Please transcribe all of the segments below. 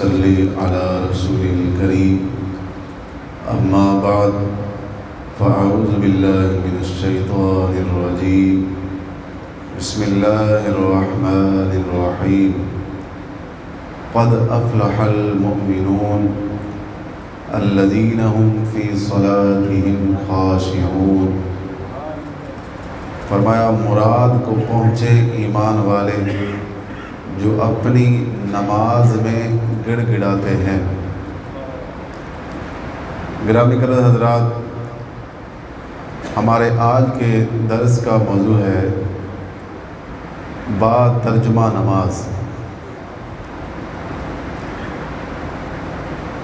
صلی علی رسول الکریم اما بعد فاعوذ باللہ من الشیطان الرجیم بسم اللہ الرحمن الرحیم قد افلح المؤمنون الذین هم فی صلاتهم خاشعون۔ فرمایا مراد کو پہنچے ایمان والے جو اپنی نماز میں گڑ گڑاتے ہیں۔ گرامی معزز حضرات، ہمارے آج کے درس کا موضوع ہے با ترجمہ نماز۔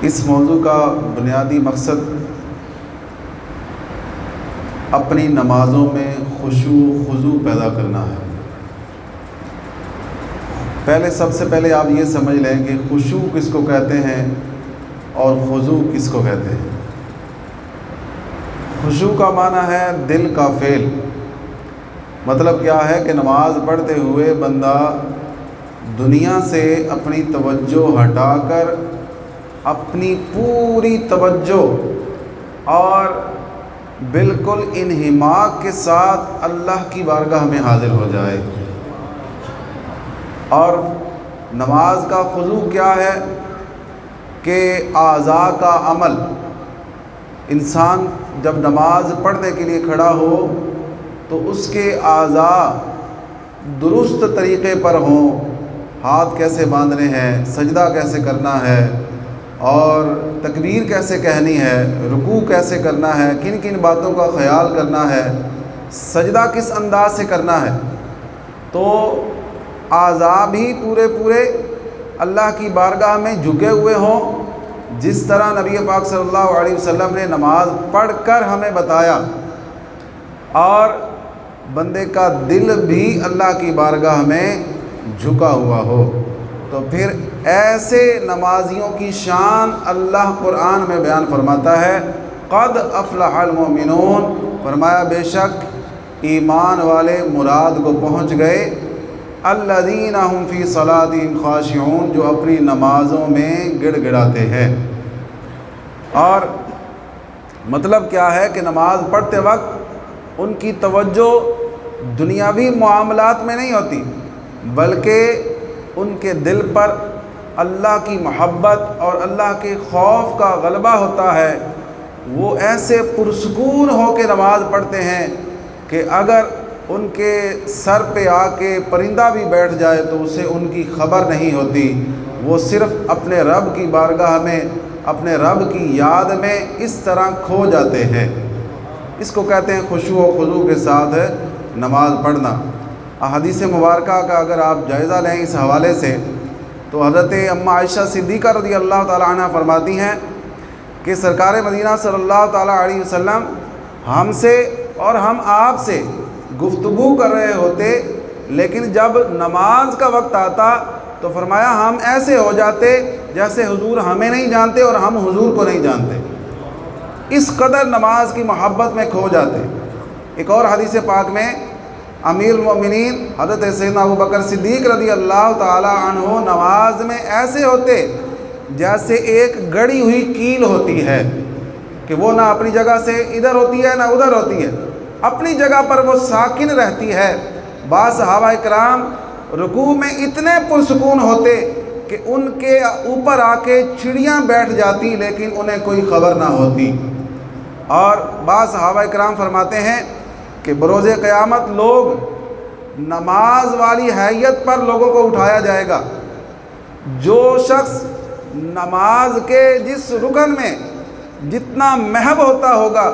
اس موضوع کا بنیادی مقصد اپنی نمازوں میں خشوع و خضوع پیدا کرنا ہے۔ سب سے پہلے آپ یہ سمجھ لیں کہ خشوع کس کو کہتے ہیں اور خضوع کس کو کہتے ہیں۔ خشوع کا معنی ہے دل کا فعل، مطلب کیا ہے کہ نماز پڑھتے ہوئے بندہ دنیا سے اپنی توجہ ہٹا کر اپنی پوری توجہ اور بالکل انہماک کے ساتھ اللہ کی بارگاہ میں حاضر ہو جائے۔ اور نماز کا خضوع کیا ہے کہ اعضاء کا عمل، انسان جب نماز پڑھنے کے لیے کھڑا ہو تو اس کے اعضاء درست طریقے پر ہوں، ہاتھ کیسے باندھنے ہیں، سجدہ کیسے کرنا ہے اور تکبیر کیسے کہنی ہے، رکوع کیسے کرنا ہے، کن کن باتوں کا خیال کرنا ہے، سجدہ کس انداز سے کرنا ہے۔ تو اعضاء بھی پورے اللہ کی بارگاہ میں جھکے ہوئے ہوں، جس طرح نبی پاک صلی اللہ علیہ وسلم نے نماز پڑھ کر ہمیں بتایا، اور بندے کا دل بھی اللہ کی بارگاہ میں جھکا ہوا ہو۔ تو پھر ایسے نمازیوں کی شان اللہ قرآن میں بیان فرماتا ہے، قد افلح المؤمنون، فرمایا بے شک ایمان والے مراد کو پہنچ گئے، الذین هم فی صلاتهم خاشعون، جو اپنی نمازوں میں گڑ گڑاتے ہیں۔ اور مطلب کیا ہے کہ نماز پڑھتے وقت ان کی توجہ دنیاوی معاملات میں نہیں ہوتی، بلکہ ان کے دل پر اللہ کی محبت اور اللہ کے خوف کا غلبہ ہوتا ہے۔ وہ ایسے پرسکون ہو کے نماز پڑھتے ہیں کہ اگر ان کے سر پہ آ کے پرندہ بھی بیٹھ جائے تو اسے ان کی خبر نہیں ہوتی۔ وہ صرف اپنے رب کی بارگاہ میں، اپنے رب کی یاد میں اس طرح کھو جاتے ہیں۔ اس کو کہتے ہیں خشوع و خضوع کے ساتھ نماز پڑھنا۔ احادیث مبارکہ کا اگر آپ جائزہ لیں اس حوالے سے تو حضرت اماں عائشہ صدیقہ رضی اللہ تعالیٰ عنہ فرماتی ہیں کہ سرکار مدینہ صلی اللہ تعالیٰ علیہ وسلم ہم سے اور ہم آپ سے گفتگو کر رہے ہوتے، لیکن جب نماز کا وقت آتا تو فرمایا ہم ایسے ہو جاتے جیسے حضور ہمیں نہیں جانتے اور ہم حضور کو نہیں جانتے، اس قدر نماز کی محبت میں کھو جاتے۔ ایک اور حدیث پاک میں امیر المؤمنین حضرت سیدنا ابوبکر صدیق رضی اللہ تعالی عنہ نماز میں ایسے ہوتے جیسے ایک گڑی ہوئی کیل ہوتی ہے کہ وہ نہ اپنی جگہ سے ادھر ہوتی ہے نہ ادھر ہوتی ہے، اپنی جگہ پر وہ ساکن رہتی ہے۔ بعض صحابہ کرام رکوع میں اتنے پرسکون ہوتے کہ ان کے اوپر آ کے چڑیاں بیٹھ جاتی لیکن انہیں کوئی خبر نہ ہوتی۔ اور بعض صحابہ کرام فرماتے ہیں کہ بروز قیامت لوگ نماز والی حیت پر لوگوں کو اٹھایا جائے گا۔ جو شخص نماز کے جس رکن میں جتنا محب ہوتا ہوگا،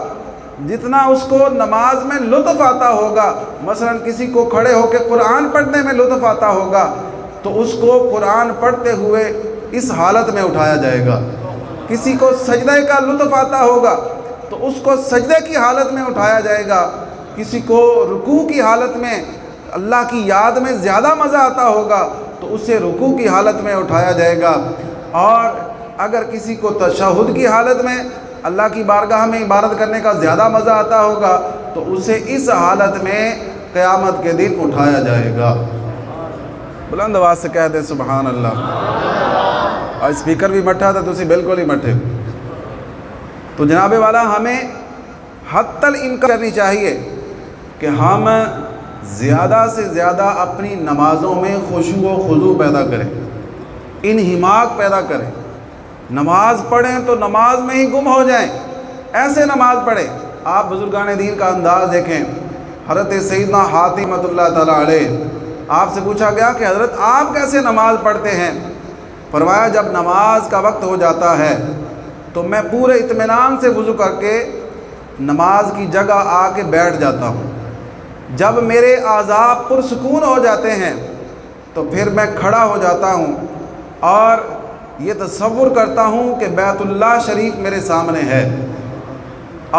جتنا اس کو نماز میں لطف آتا ہوگا، مثلا کسی کو کھڑے ہو کے قرآن پڑھنے میں لطف آتا ہوگا تو اس کو قرآن پڑھتے ہوئے اس حالت میں اٹھایا جائے گا۔ کسی کو سجدے کا لطف آتا ہوگا تو اس کو سجدے کی حالت میں اٹھایا جائے گا۔ کسی کو رکوع کی حالت میں اللہ کی یاد میں زیادہ مزہ آتا ہوگا تو اسے رکوع کی حالت میں اٹھایا جائے گا۔ اور اگر کسی کو تشہد کی حالت میں اللہ کی بارگاہ میں عبادت کرنے کا زیادہ مزہ آتا ہوگا تو اسے اس حالت میں قیامت کے دن اٹھایا جائے گا۔ بلند آواز سے کہہ دیں سبحان اللہ۔ اور اسپیکر بھی مٹھا تھا تو بالکل ہی مٹھے. تو جناب والا ہمیں حتی الامکان کرنی چاہیے کہ ہم زیادہ سے زیادہ اپنی نمازوں میں خشوع و خضوع پیدا کریں، انہماک پیدا کریں. نماز پڑھیں تو نماز میں ہی گم ہو جائیں، ایسے نماز پڑھیں. آپ بزرگان دین کا انداز دیکھیں. حضرت سیدنا حاتم رحمۃ اللہ تعالیٰ علیہ، آپ سے پوچھا گیا کہ حضرت آپ کیسے نماز پڑھتے ہیں؟ فرمایا جب نماز کا وقت ہو جاتا ہے تو میں پورے اطمینان سے وضو کر کے نماز کی جگہ آ کے بیٹھ جاتا ہوں. جب میرے اعضاء پرسکون ہو جاتے ہیں تو پھر میں کھڑا ہو جاتا ہوں اور یہ تصور کرتا ہوں کہ بیت اللہ شریف میرے سامنے ہے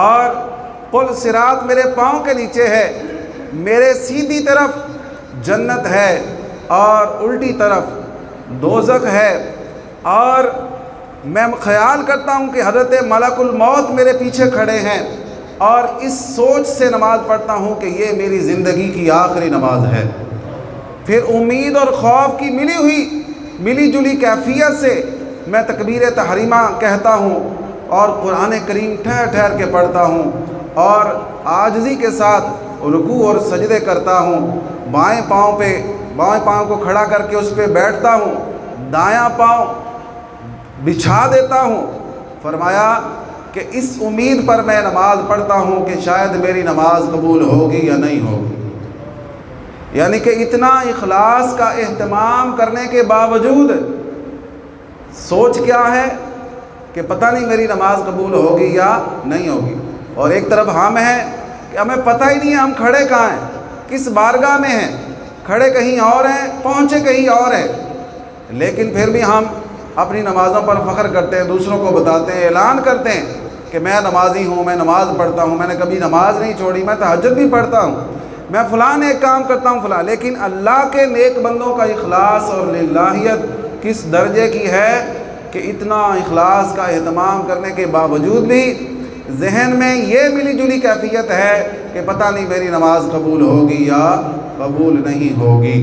اور پل صراط میرے پاؤں کے نیچے ہے. میرے سیدھی طرف جنت ہے اور الٹی طرف دوزخ ہے، اور میں خیال کرتا ہوں کہ حضرت ملک الموت میرے پیچھے کھڑے ہیں، اور اس سوچ سے نماز پڑھتا ہوں کہ یہ میری زندگی کی آخری نماز ہے. پھر امید اور خوف کی ملی جلی کیفیت سے میں تکبیر تحریمہ کہتا ہوں اور قرآن کریم ٹھہر ٹھہر کے پڑھتا ہوں اور عاجزی کے ساتھ رکوع اور سجدے کرتا ہوں. بائیں پاؤں کو کھڑا کر کے اس پہ بیٹھتا ہوں، دایاں پاؤں بچھا دیتا ہوں. فرمایا کہ اس امید پر میں نماز پڑھتا ہوں کہ شاید میری نماز قبول ہوگی یا نہیں ہوگی. یعنی کہ اتنا اخلاص کا اہتمام کرنے کے باوجود سوچ کیا ہے کہ پتہ نہیں میری نماز قبول ہوگی یا نہیں ہوگی. اور ایک طرف ہم ہیں کہ ہمیں پتہ ہی نہیں ہے ہم کھڑے کہاں ہیں، کس بارگاہ میں ہیں. کھڑے کہیں اور ہیں، پہنچے کہیں اور ہیں، لیکن پھر بھی ہم اپنی نمازوں پر فخر کرتے ہیں، دوسروں کو بتاتے ہیں، اعلان کرتے ہیں کہ میں نمازی ہوں، میں نماز پڑھتا ہوں، میں نے کبھی نماز نہیں چھوڑی، میں تہجد بھی پڑھتا ہوں، میں فلاں ایک کام کرتا ہوں فلاں. لیکن اللہ کے نیک بندوں کا اخلاص اور للہیت کس درجے کی ہے کہ اتنا اخلاص کا اہتمام کرنے کے باوجود بھی ذہن میں یہ ملی جلی کیفیت ہے کہ پتہ نہیں میری نماز قبول ہوگی یا قبول نہیں ہوگی.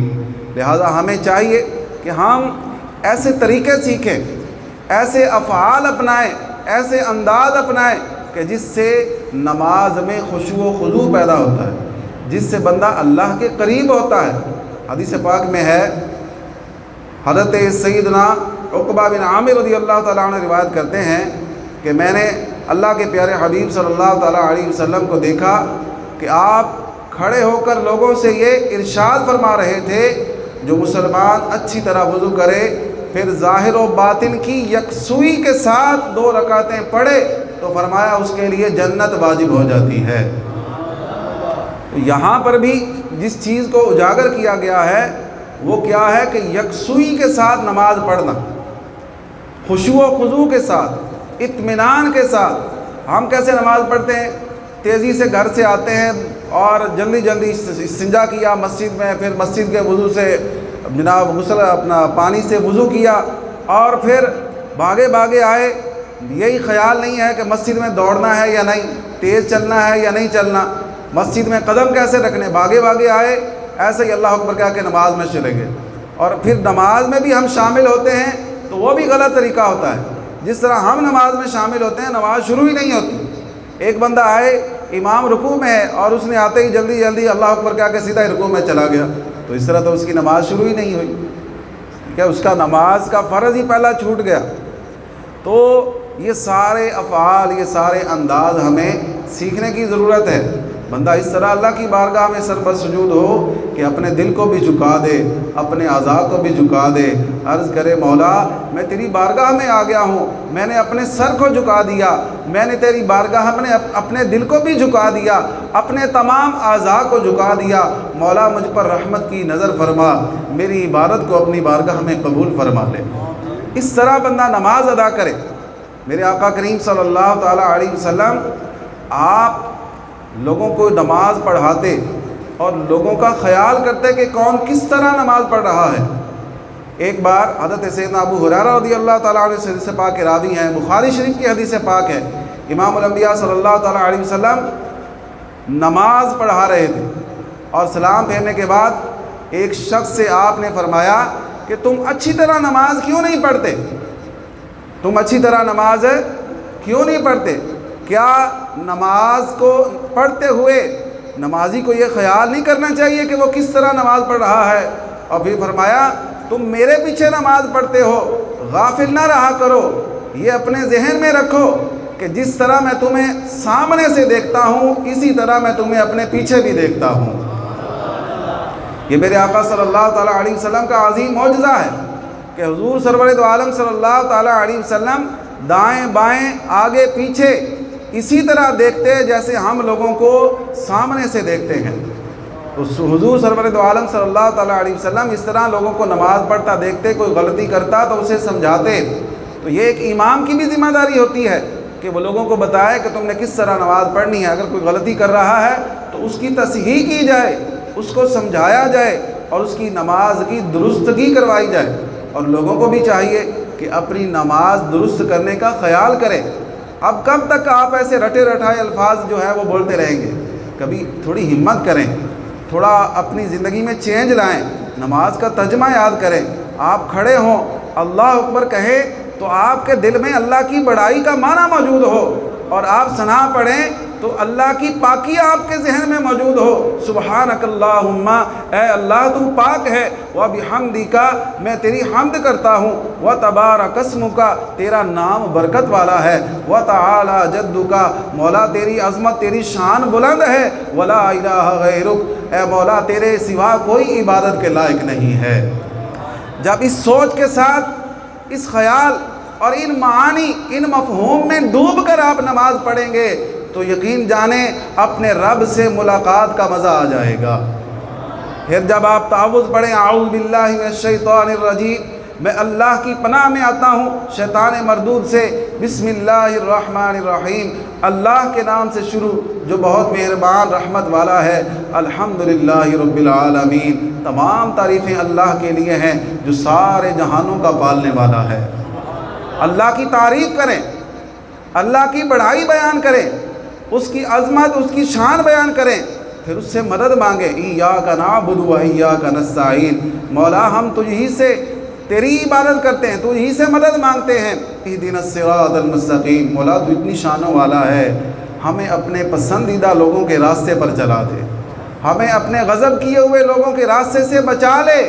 لہذا ہمیں چاہیے کہ ہم ایسے طریقے سیکھیں، ایسے افعال اپنائیں، ایسے انداز اپنائیں کہ جس سے نماز میں خشوع و خضوع پیدا ہوتا ہے، جس سے بندہ اللہ کے قریب ہوتا ہے. حدیث پاک میں ہے، حضرت سیدنا عقبہ بن عامر رضی اللہ تعالیٰ عنہ روایت کرتے ہیں کہ میں نے اللہ کے پیارے حبیب صلی اللہ تعالیٰ علیہ وسلم کو دیکھا کہ آپ کھڑے ہو کر لوگوں سے یہ ارشاد فرما رہے تھے، جو مسلمان اچھی طرح وضو کرے پھر ظاہر و باطن کی یکسوئی کے ساتھ 2 رکعتیں پڑھے تو فرمایا اس کے لیے جنت واجب ہو جاتی ہے. یہاں پر بھی جس چیز کو اجاگر کیا گیا ہے وہ کیا ہے کہ یکسوئی کے ساتھ نماز پڑھنا، خشوع و خضوع کے ساتھ، اطمینان کے ساتھ. ہم کیسے نماز پڑھتے ہیں؟ تیزی سے گھر سے آتے ہیں اور جلدی استنجا کیا مسجد میں، پھر مسجد کے وضو سے جناب غسل اپنا پانی سے وضو کیا اور پھر بھاگے آئے. یہی خیال نہیں ہے کہ مسجد میں دوڑنا ہے یا نہیں، تیز چلنا ہے یا نہیں چلنا، مسجد میں قدم کیسے رکھنے. بھاگے آئے، ایسے ہی اللہ اکبر کہہ کے نماز میں چلے گئے. اور پھر نماز میں بھی ہم شامل ہوتے ہیں تو وہ بھی غلط طریقہ ہوتا ہے. جس طرح ہم نماز میں شامل ہوتے ہیں نماز شروع ہی نہیں ہوتی. ایک بندہ آئے، امام رکوع میں ہے اور اس نے آتے ہی جلدی اللہ اکبر کہہ کے سیدھا رکوع میں چلا گیا، تو اس طرح تو اس کی نماز شروع ہی نہیں ہوئی. کیا اس کا نماز کا فرض ہی پہلا چھوٹ گیا. تو یہ سارے افعال، یہ سارے انداز ہمیں سیکھنے کی ضرورت ہے. بندہ اس طرح اللہ کی بارگاہ میں سر بر سجود ہو کہ اپنے دل کو بھی جھکا دے، اپنے اعضاء کو بھی جھکا دے، عرض کرے مولا میں تیری بارگاہ میں آ گیا ہوں، میں نے اپنے سر کو جھکا دیا، میں نے تیری بارگاہ میں اپنے دل کو بھی جھکا دیا، اپنے تمام اعضاء کو جھکا دیا. مولا مجھ پر رحمت کی نظر فرما، میری عبادت کو اپنی بارگاہ میں قبول فرما لے. اس طرح بندہ نماز ادا کرے. میرے آقا کریم صلی اللہ تعالیٰ علیہ وسلم آپ لوگوں کو نماز پڑھاتے اور لوگوں کا خیال کرتے کہ کون کس طرح نماز پڑھ رہا ہے. ایک بار حضرت سیدنا ابو ہریرہ رضی اللہ تعالیٰ عنہ حدیث پاک کے راوی ہیں، بخاری شریف کی حدیث پاک ہے، امام الانبیاء صلی اللہ تعالیٰ علیہ وسلم نماز پڑھا رہے تھے اور سلام پھیرنے کے بعد ایک شخص سے آپ نے فرمایا کہ تم اچھی طرح نماز کیوں نہیں پڑھتے؟ تم اچھی طرح نماز کیوں نہیں پڑھتے؟ کیا نماز کو پڑھتے ہوئے نمازی کو یہ خیال نہیں کرنا چاہیے کہ وہ کس طرح نماز پڑھ رہا ہے؟ اور پھر فرمایا تم میرے پیچھے نماز پڑھتے ہو، غافل نہ رہا کرو، یہ اپنے ذہن میں رکھو کہ جس طرح میں تمہیں سامنے سے دیکھتا ہوں اسی طرح میں تمہیں اپنے پیچھے بھی دیکھتا ہوں۔ یہ میرے آقا صلی اللہ تعالیٰ علیہ وسلم کا عظیم معجزہ ہے کہ حضور سرور دو عالم صلی اللہ تعالیٰ علیہ وسلم دائیں بائیں آگے پیچھے اسی طرح دیکھتے جیسے ہم لوگوں کو سامنے سے دیکھتے ہیں۔ حضور سرور دو عالم صلی اللہ تعالیٰ علیہ وسلم اس طرح لوگوں کو نماز پڑھتا دیکھتے، کوئی غلطی کرتا تو اسے سمجھاتے۔ تو یہ ایک امام کی بھی ذمہ داری ہوتی ہے کہ وہ لوگوں کو بتائے کہ تم نے کس طرح نماز پڑھنی ہے۔ اگر کوئی غلطی کر رہا ہے تو اس کی تصحیح کی جائے، اس کو سمجھایا جائے اور اس کی نماز کی درستگی کروائی جائے۔ اور لوگوں کو بھی چاہیے کہ اپنی نماز درست کرنے کا خیال کریں۔ اب کب تک آپ ایسے رٹے رٹائے الفاظ جو ہے وہ بولتے رہیں گے؟ کبھی تھوڑی ہمت کریں، تھوڑا اپنی زندگی میں چینج لائیں، نماز کا ترجمہ یاد کریں۔ آپ کھڑے ہوں اللہ اکبر کہیں تو آپ کے دل میں اللہ کی بڑائی کا معنی موجود ہو، اور آپ ثنا پڑھیں تو اللہ کی پاکی آپ کے ذہن میں موجود ہو۔ سبحانک اللہم، اے اللہ تو پاک ہے، وبحمدک، میں تیری حمد کرتا ہوں، وتبارک اسمک، تیرا نام برکت والا ہے، وتعالی جدک، مولا تیری عظمت تیری شان بلند ہے، ولا الہ غیرک، اے مولا تیرے سوا کوئی عبادت کے لائق نہیں ہے۔ جب اس سوچ کے ساتھ، اس خیال اور ان معانی، ان مفہوم میں ڈوب کر آپ نماز پڑھیں گے تو یقین جانیں اپنے رب سے ملاقات کا مزہ آ جائے گا۔ پھر جب آپ تعوذ پڑھیں اعوذ باللہ من الشیطان الرجیم، میں اللہ کی پناہ میں آتا ہوں شیطان مردود سے، بسم اللہ الرحمن الرحیم، اللہ کے نام سے شروع جو بہت مہربان رحمت والا ہے، الحمدللہ رب العالمین، تمام تعریفیں اللہ کے لیے ہیں جو سارے جہانوں کا پالنے والا ہے۔ اللہ کی تعریف کریں، اللہ کی بڑائی بیان کریں، اس کی عظمت، اس کی شان بیان کریں، پھر اس سے مدد مانگیں۔ ایاک نعبد و ایاک نستعین، مولا ہم تجھ ہی سے تیری عبادت کرتے ہیں، تجھ ہی سے مدد مانگتے ہیں۔ اہدنا الصراط المستقیم، مولا تو اتنی شانوں والا ہے، ہمیں اپنے پسندیدہ لوگوں کے راستے پر چلا دے، ہمیں اپنے غضب کیے ہوئے لوگوں کے راستے سے بچا لے۔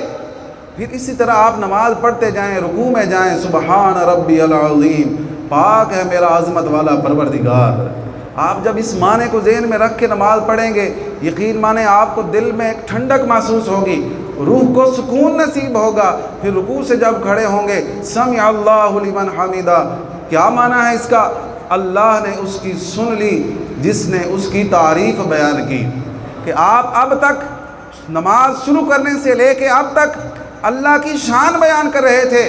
پھر اسی طرح آپ نماز پڑھتے جائیں، رکوع میں جائیں، سبحان ربی العظیم، پاک ہے میرا عظمت والا پروردگار۔ آپ جب اس معنی کو ذہن میں رکھ کے نماز پڑھیں گے، یقین مانیں آپ کو دل میں ایک ٹھنڈک محسوس ہوگی، روح کو سکون نصیب ہوگا۔ پھر رکوع سے جب کھڑے ہوں گے، سمع اللہ لمن حمیدہ، کیا معنی ہے اس کا؟ اللہ نے اس کی سن لی جس نے اس کی تعریف بیان کی۔ کہ آپ اب تک نماز شروع کرنے سے لے کے اب تک اللہ کی شان بیان کر رہے تھے،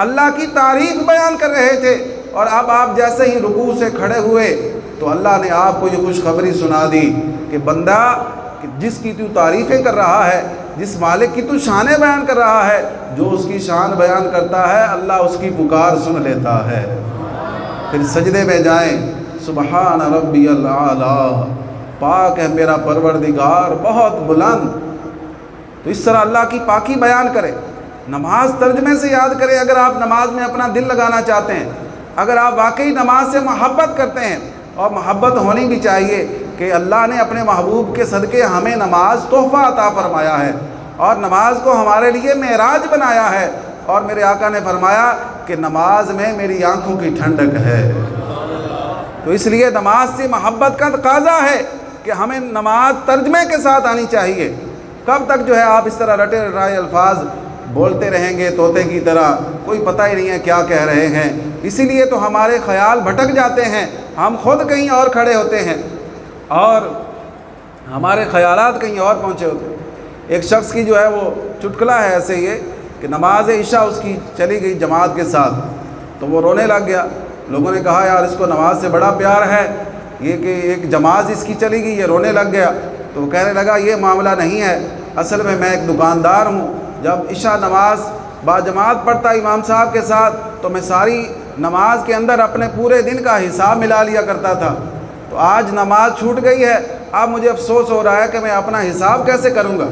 اللہ کی تعریف بیان کر رہے تھے، اور اب آپ جیسے ہی رکوع سے کھڑے ہوئے تو اللہ نے آپ کو یہ خوشخبری سنا دی کہ بندہ جس کی تو تعریفیں کر رہا ہے، جس مالک کی تو شانیں بیان کر رہا ہے، جو اس کی شان بیان کرتا ہے اللہ اس کی پکار سن لیتا ہے۔ پھر سجدے میں جائیں، سبحان ربی الاعلیٰ، پاک ہے میرا پروردگار بہت بلند۔ تو اس طرح اللہ کی پاکی بیان کریں، نماز ترجمے سے یاد کریں۔ اگر آپ نماز میں اپنا دل لگانا چاہتے ہیں، اگر آپ واقعی نماز سے محبت کرتے ہیں، اور محبت ہونی بھی چاہیے کہ اللہ نے اپنے محبوب کے صدقے ہمیں نماز تحفہ عطا فرمایا ہے، اور نماز کو ہمارے لیے معراج بنایا ہے، اور میرے آقا نے فرمایا کہ نماز میں میری آنکھوں کی ٹھنڈک ہے۔ تو اس لیے نماز سے محبت کا تقاضا ہے کہ ہمیں نماز ترجمے کے ساتھ آنی چاہیے۔ کب تک جو ہے آپ اس طرح رٹے رٹائے الفاظ بولتے رہیں گے طوطے کی طرح، کوئی پتہ ہی نہیں ہے کیا کہہ رہے ہیں۔ اسی لیے تو ہمارے خیال بھٹک جاتے ہیں، ہم خود کہیں اور کھڑے ہوتے ہیں اور ہمارے خیالات کہیں اور پہنچے ہوتے ہیں۔ ایک شخص کی جو ہے وہ چٹکلا ہے ایسے یہ کہ نماز عشاء اس کی چلی گئی جماعت کے ساتھ، تو وہ رونے لگ گیا۔ لوگوں نے کہا یار اس کو نماز سے بڑا پیار ہے، یہ کہ ایک جماعت اس کی چلی گئی، یہ رونے لگ گیا۔ تو وہ کہنے لگا یہ معاملہ نہیں ہے، اصل میں ایک دکاندار ہوں، جب عشاء نماز باجماعت پڑھتا امام صاحب کے ساتھ تو میں ساری نماز کے اندر اپنے پورے دن کا حساب ملا لیا کرتا تھا، تو آج نماز چھوٹ گئی ہے، اب مجھے افسوس ہو رہا ہے کہ میں اپنا حساب کیسے کروں گا۔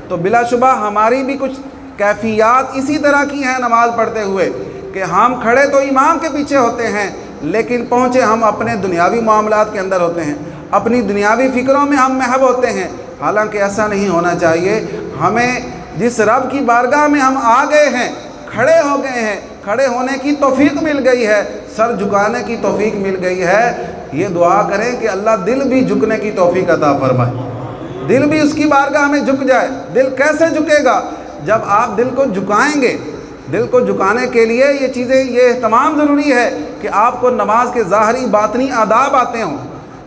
تو بلا شبہ ہماری بھی کچھ کیفیات اسی طرح کی ہیں نماز پڑھتے ہوئے کہ ہم کھڑے تو امام کے پیچھے ہوتے ہیں لیکن پہنچے ہم اپنے دنیاوی معاملات کے اندر ہوتے ہیں، اپنی دنیاوی فکروں میں ہم محو ہوتے ہیں۔ حالانکہ ایسا نہیں ہونا چاہیے۔ ہمیں جس رب کی بارگاہ میں ہم آ گئے ہیں، کھڑے ہو گئے ہیں، کھڑے ہونے کی توفیق مل گئی ہے، سر جھکانے کی توفیق مل گئی ہے، یہ دعا کریں کہ اللہ دل بھی جھکنے کی توفیق عطا فرمائے، دل بھی اس کی بارگاہ میں جھک جائے۔ دل کیسے جھکے گا؟ جب آپ دل کو جھکائیں گے۔ دل کو جھکانے کے لیے یہ چیزیں، یہ اہتمام ضروری ہے کہ آپ کو نماز کے ظاہری باطنی آداب آتے ہوں،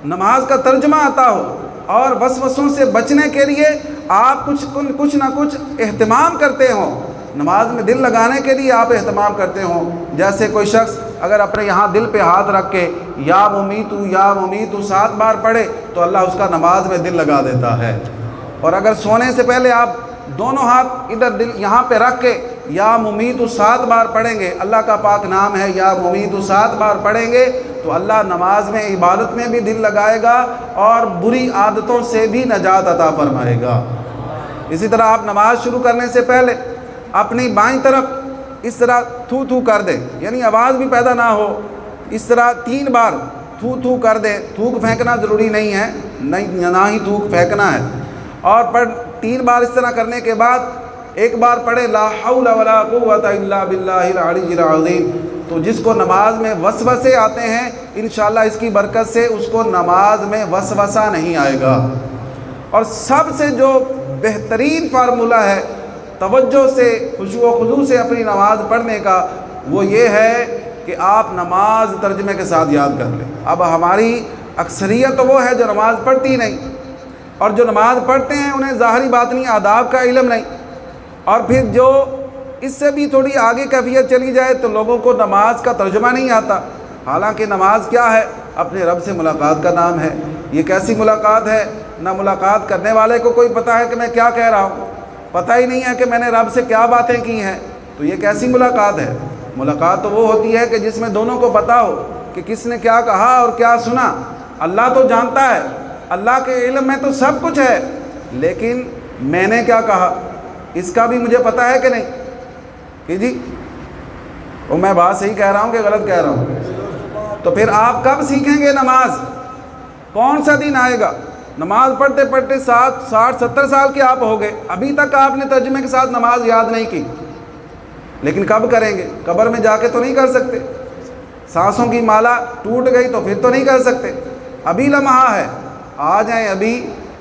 نماز کا ترجمہ آتا ہو، اور وسوسوں سے بچنے کے لیے آپ کچھ نہ کچھ اہتمام کرتے ہوں، نماز میں دل لگانے کے لیے آپ اہتمام کرتے ہوں۔ جیسے کوئی شخص اگر اپنے یہاں دل پہ ہاتھ رکھ کے یا ممیتو یا ممیتو 7 بار پڑھے تو اللہ اس کا نماز میں دل لگا دیتا ہے۔ اور اگر سونے سے پہلے آپ دونوں ہاتھ ادھر دل یہاں پہ رکھ کے یا ممیتو 7 بار پڑھیں گے، اللہ کا پاک نام ہے یا ممیتو 7 بار پڑھیں گے تو اللہ نماز میں، عبادت میں بھی دل لگائے گا اور بری عادتوں سے بھی نجات عطا فرمائے گا۔ اسی طرح آپ نماز شروع کرنے سے پہلے اپنی بائیں طرف اس طرح تھو تھو کر دیں، یعنی آواز بھی پیدا نہ ہو، اس طرح 3 بار تھو تھو کر دیں۔ تھوک پھینکنا ضروری نہیں ہے، نہ ہی تھوک پھینکنا ہے۔ اور 3 بار اس طرح کرنے کے بعد ایک بار پڑھے لا حول ولا قوت الا باللہ العلی العظیم۔ تو جس کو نماز میں وسوسے آتے ہیں انشاءاللہ اس کی برکت سے اس کو نماز میں وسوسہ نہیں آئے گا۔ اور سب سے جو بہترین فارمولہ ہے توجہ سے، خشوع و خضوع سے اپنی نماز پڑھنے کا، وہ یہ ہے کہ آپ نماز ترجمے کے ساتھ یاد کر لیں۔ اب ہماری اکثریت تو وہ ہے جو نماز پڑھتی نہیں، اور جو نماز پڑھتے ہیں انہیں ظاہری باطنی آداب کا علم نہیں، اور پھر جو اس سے بھی تھوڑی آگے کیفیت چلی جائے تو لوگوں کو نماز کا ترجمہ نہیں آتا۔ حالانکہ نماز کیا ہے؟ اپنے رب سے ملاقات کا نام ہے۔ یہ کیسی ملاقات ہے؟ نہ ملاقات کرنے والے کو کوئی پتہ ہے کہ میں کیا کہہ رہا ہوں، پتہ ہی نہیں ہے کہ میں نے رب سے کیا باتیں کی ہیں، تو یہ کیسی ملاقات ہے؟ ملاقات تو وہ ہوتی ہے کہ جس میں دونوں کو پتہ ہو کہ کس نے کیا کہا اور کیا سنا۔ اللہ تو جانتا ہے، اللہ کے علم میں تو سب کچھ ہے، لیکن میں نے کیا کہا اس کا بھی مجھے پتہ ہے کہ نہیں کہ جی وہ میں بات صحیح کہہ رہا ہوں کہ غلط کہہ رہا ہوں؟ تو پھر آپ کب سیکھیں گے نماز؟ کون سا دن آئے گا؟ نماز پڑھتے پڑھتے 60 70 سال کے آپ ہو گئے، ابھی تک آپ نے ترجمے کے ساتھ نماز یاد نہیں کی، لیکن کب کریں گے؟ قبر میں جا کے تو نہیں کر سکتے، سانسوں کی مالا ٹوٹ گئی تو پھر تو نہیں کر سکتے، ابھی لمحہ ہے، آ جائیں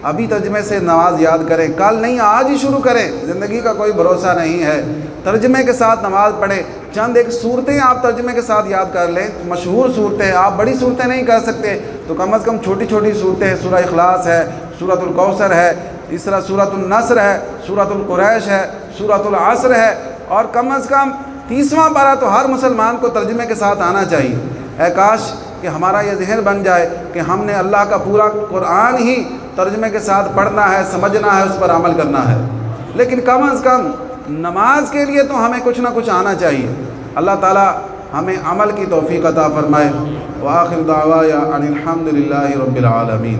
ابھی ترجمے سے نماز یاد کریں، کل نہیں آج ہی شروع کریں، زندگی کا کوئی بھروسہ نہیں ہے۔ ترجمے کے ساتھ نماز پڑھیں، چند ایک صورتیں آپ ترجمے کے ساتھ یاد کر لیں، مشہور صورتیں، آپ بڑی صورتیں نہیں کر سکتے تو کم از کم چھوٹی چھوٹی صورتیں، سورہ اخلاص ہے، سورۃ الکوثر ہے، اس طرح سورۃ النصر ہے، سورۃ القریش ہے، سورۃ العصر ہے، اور کم از کم 30واں پارہ تو ہر مسلمان کو ترجمے کے ساتھ آنا چاہیے۔ اے کاش کہ ہمارا یہ ذہن بن جائے کہ ہم نے اللہ کا پورا قرآن ہی ترجمے کے ساتھ پڑھنا ہے، سمجھنا ہے، اس پر عمل کرنا ہے، لیکن کم از کم نماز کے لیے تو ہمیں کچھ نہ کچھ آنا چاہیے۔ اللہ تعالی ہمیں عمل کی توفیق عطا فرمائے۔ وآخر دعوایا ان الحمد للہ رب العالمین۔